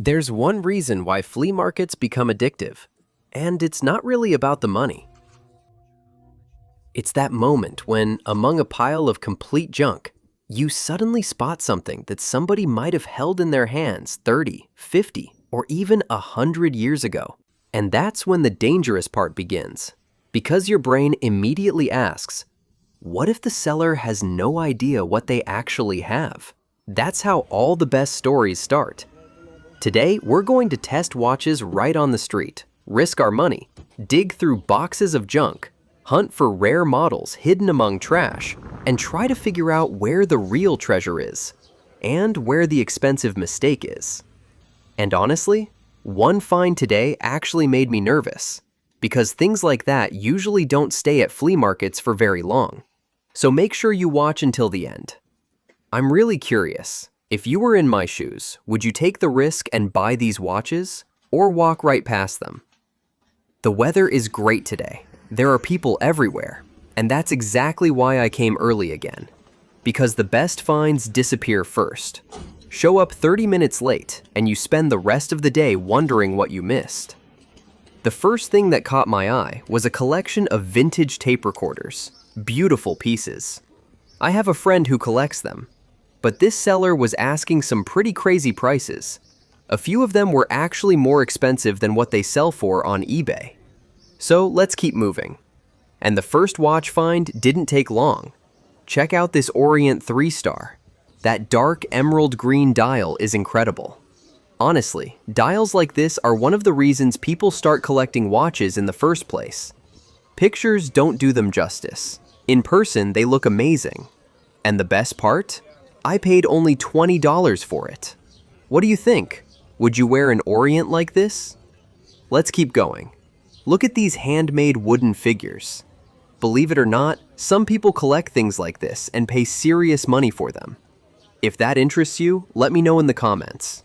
There's one reason why flea markets become addictive, and it's not really about the money. It's that moment when, among a pile of complete junk, you suddenly spot something that somebody might have held in their hands 30, 50, or even 100 years ago. And that's when the dangerous part begins, because your brain immediately asks, what if the seller has no idea what they actually have? That's how all the best stories start. Today, we're going to test watches right on the street, risk our money, dig through boxes of junk, hunt for rare models hidden among trash, and try to figure out where the real treasure is, and where the expensive mistake is. And honestly, one find today actually made me nervous, because things like that usually don't stay at flea markets for very long. So make sure you watch until the end. I'm really curious. If you were in my shoes, would you take the risk and buy these watches, or walk right past them? The weather is great today. There are people everywhere, and that's exactly why I came early again. Because the best finds disappear first. Show up 30 minutes late, and you spend the rest of the day wondering what you missed. The first thing that caught my eye was a collection of vintage tape recorders. Beautiful pieces. I have a friend who collects them. But this seller was asking some pretty crazy prices. A few of them were actually more expensive than what they sell for on eBay. So let's keep moving. And the first watch find didn't take long. Check out this Orient 3-star. That dark emerald green dial is incredible. Honestly, dials like this are one of the reasons people start collecting watches in the first place. Pictures don't do them justice. In person, they look amazing. And the best part? I paid only $20 for it. What do you think? Would you wear an Orient like this? Let's keep going. Look at these handmade wooden figures. Believe it or not, some people collect things like this and pay serious money for them. If that interests you, let me know in the comments.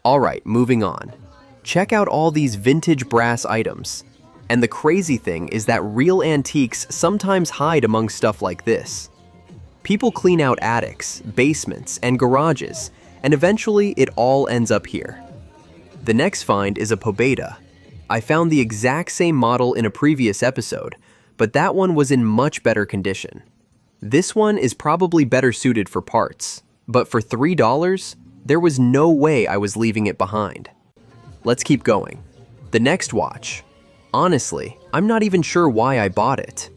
Alright, moving on. Check out all these vintage brass items. And the crazy thing is that real antiques sometimes hide among stuff like this. People clean out attics, basements, and garages, and eventually it all ends up here. The next find is a pedometer. I found the exact same model in a previous episode, but that one was in much better condition. This one is probably better suited for parts, but for $3, there was no way I was leaving it behind. Let's keep going. The next watch. Honestly, I'm not even sure why I bought it.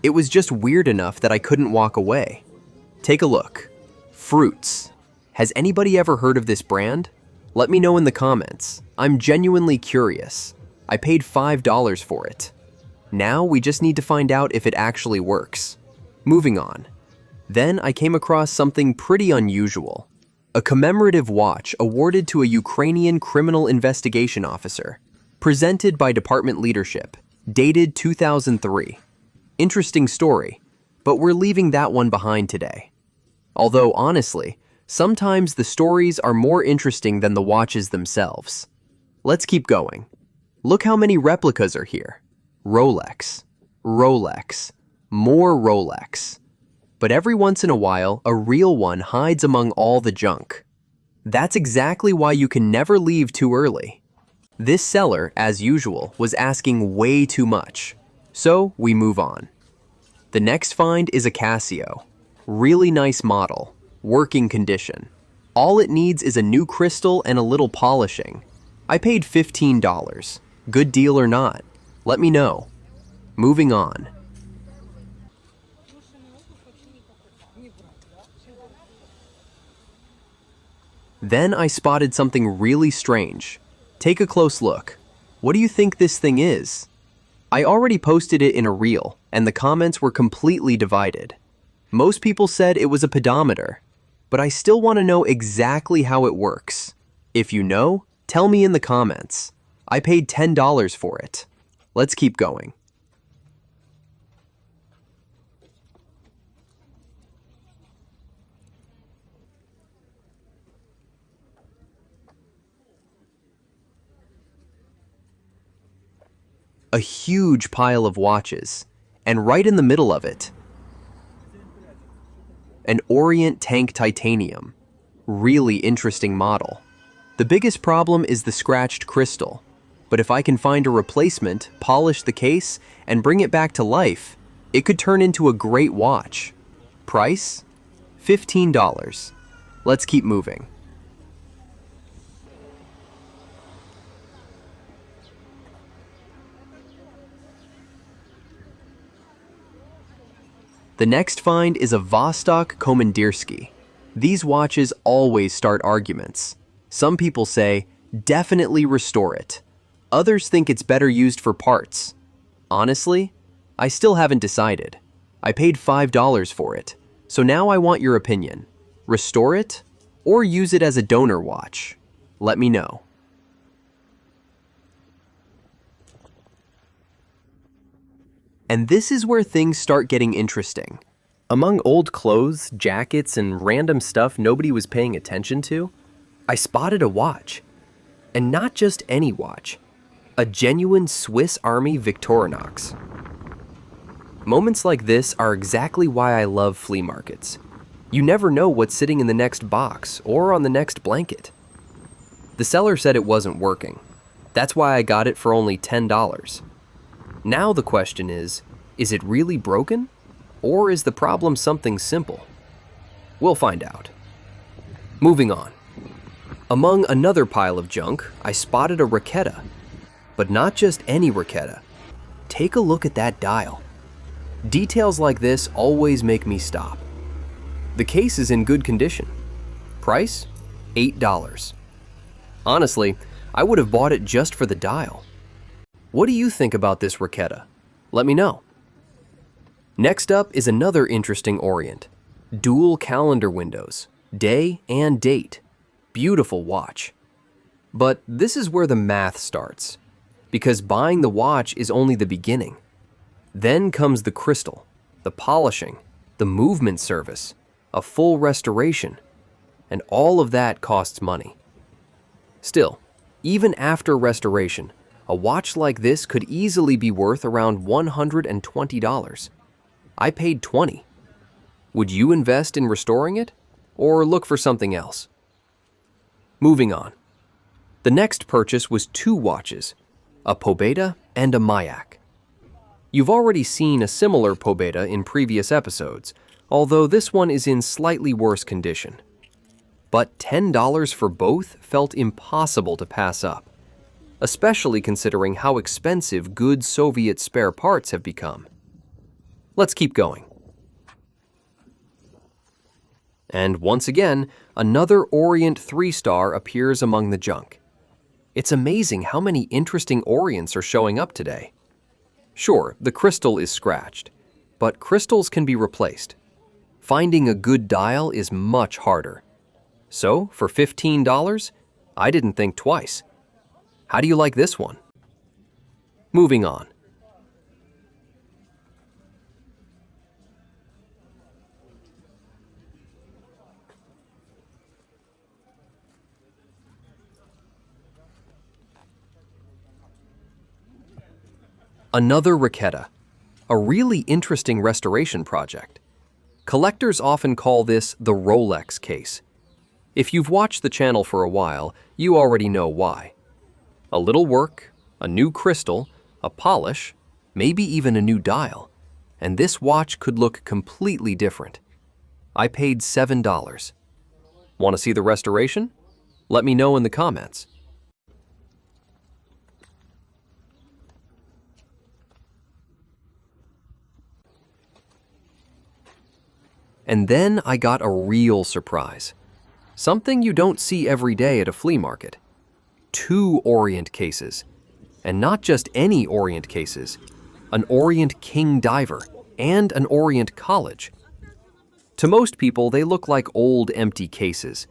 It was just weird enough that I couldn't walk away. Take a look. Fruits. Has anybody ever heard of this brand? Let me know in the comments. I'm genuinely curious. I paid $5 for it. Now we just need to find out if it actually works. Moving on. Then I came across something pretty unusual. A commemorative watch awarded to a Ukrainian criminal investigation officer. Presented by department leadership. Dated 2003. Interesting story. But we're leaving that one behind today. Although honestly, sometimes the stories are more interesting than the watches themselves. Let's keep going. Look how many replicas are here. Rolex, Rolex, more Rolex. But every once in a while, a real one hides among all the junk. That's exactly why you can never leave too early. This seller, as usual, was asking way too much. So we move on. The next find is a Casio. Really nice model, working condition. All it needs is a new crystal and a little polishing. I paid $15. Good deal or not? Let me know. Moving on. Then I spotted something really strange. Take a close look. What do you think this thing is? I already posted it in a reel, and the comments were completely divided. Most people said it was a pedometer, but I still want to know exactly how it works. If you know, tell me in the comments. I paid $10 for it. Let's keep going. A huge pile of watches, and right in the middle of it, an Orient tank titanium. Really interesting model. The biggest problem is the scratched crystal, but if I can find a replacement, polish the case, and bring it back to life, it could turn into a great watch. Price? $15. Let's keep moving. The next find is a Vostok Komandyrski. These watches always start arguments. Some people say, definitely restore it. Others think it's better used for parts. Honestly, I still haven't decided. I paid $5 for it, so now I want your opinion. Restore it, or use it as a donor watch? Let me know. And this is where things start getting interesting. Among old clothes, jackets, and random stuff nobody was paying attention to, I spotted a watch. And not just any watch, a genuine Swiss Army Victorinox. Moments like this are exactly why I love flea markets. You never know what's sitting in the next box or on the next blanket. The seller said it wasn't working. That's why I got it for only $10. Now the question is it really broken? Or is the problem something simple? We'll find out. Moving on. Among another pile of junk, I spotted a raqueta. But not just any raqueta. Take a look at that dial. Details like this always make me stop. The case is in good condition. Price? $8. Honestly, I would have bought it just for the dial. What do you think about this raqueta? Let me know. Next up is another interesting Orient. Dual calendar windows, day and date. Beautiful watch. But this is where the math starts, because buying the watch is only the beginning. Then comes the crystal, the polishing, the movement service, a full restoration, and all of that costs money. Still, even after restoration, a watch like this could easily be worth around $120. I paid $20. Would you invest in restoring it, or look for something else? Moving on. The next purchase was two watches, a Pobeda and a Mayak. You've already seen a similar Pobeda in previous episodes, although this one is in slightly worse condition. But $10 for both felt impossible to pass up, especially considering how expensive good Soviet spare parts have become. Let's keep going. And once again, another Orient 3-star appears among the junk. It's amazing how many interesting Orients are showing up today. Sure, the crystal is scratched, but crystals can be replaced. Finding a good dial is much harder. So, for $15, I didn't think twice. How do you like this one? Moving on. Another raqueta, a really interesting restoration project. Collectors often call this the Rolex case. If you've watched the channel for a while, you already know why. A little work, a new crystal, a polish, maybe even a new dial, and this watch could look completely different. I paid $7. Want to see the restoration? Let me know in the comments. And then I got a real surprise. Something you don't see every day at a flea market. 2 Orient cases. And not just any Orient cases. An Orient King Diver and an Orient College. To most people, they look like old empty cases.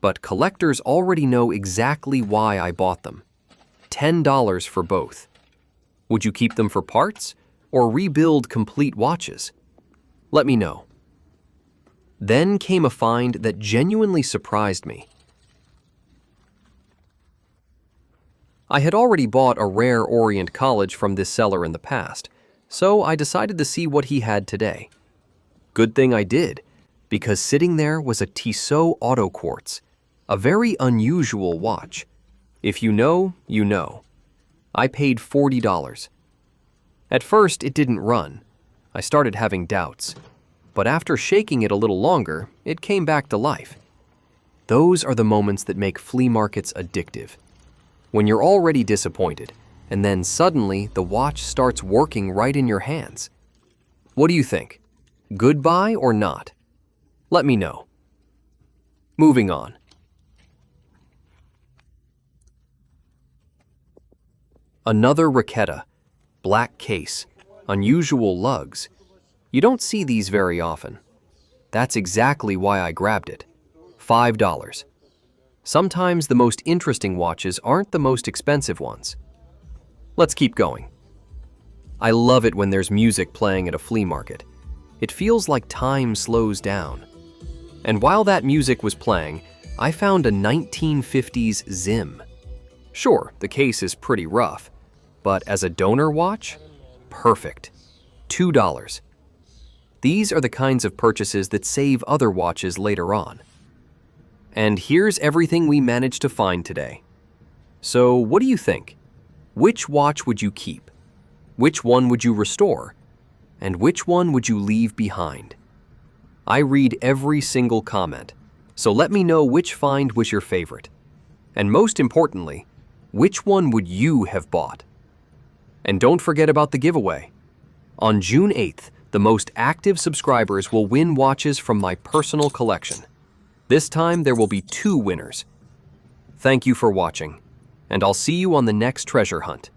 But collectors already know exactly why I bought them. $10 for both. Would you keep them for parts or rebuild complete watches? Let me know. Then came a find that genuinely surprised me. I had already bought a rare Orient College from this seller in the past, so I decided to see what he had today. Good thing I did, because sitting there was a Tissot Autoquartz. A very unusual watch. If you know, you know. I paid $40. At first, it didn't run. I started having doubts. But after shaking it a little longer, it came back to life. Those are the moments that make flea markets addictive. When you're already disappointed, and then suddenly the watch starts working right in your hands. What do you think? Good buy or not? Let me know. Moving on. Another Raketa, black case, unusual lugs. You don't see these very often. That's exactly why I grabbed it. $5. Sometimes the most interesting watches aren't the most expensive ones. Let's keep going. I love it when there's music playing at a flea market. It feels like time slows down. And while that music was playing, I found a 1950s Zim. Sure, the case is pretty rough, but as a donor watch, perfect. $2. These are the kinds of purchases that save other watches later on. And here's everything we managed to find today. So what do you think? Which watch would you keep? Which one would you restore? And which one would you leave behind? I read every single comment, so let me know which find was your favorite. And most importantly, which one would you have bought? And don't forget about the giveaway. On June 8th, the most active subscribers will win watches from my personal collection. This time there will be 2 winners. Thank you for watching, and I'll see you on the next treasure hunt.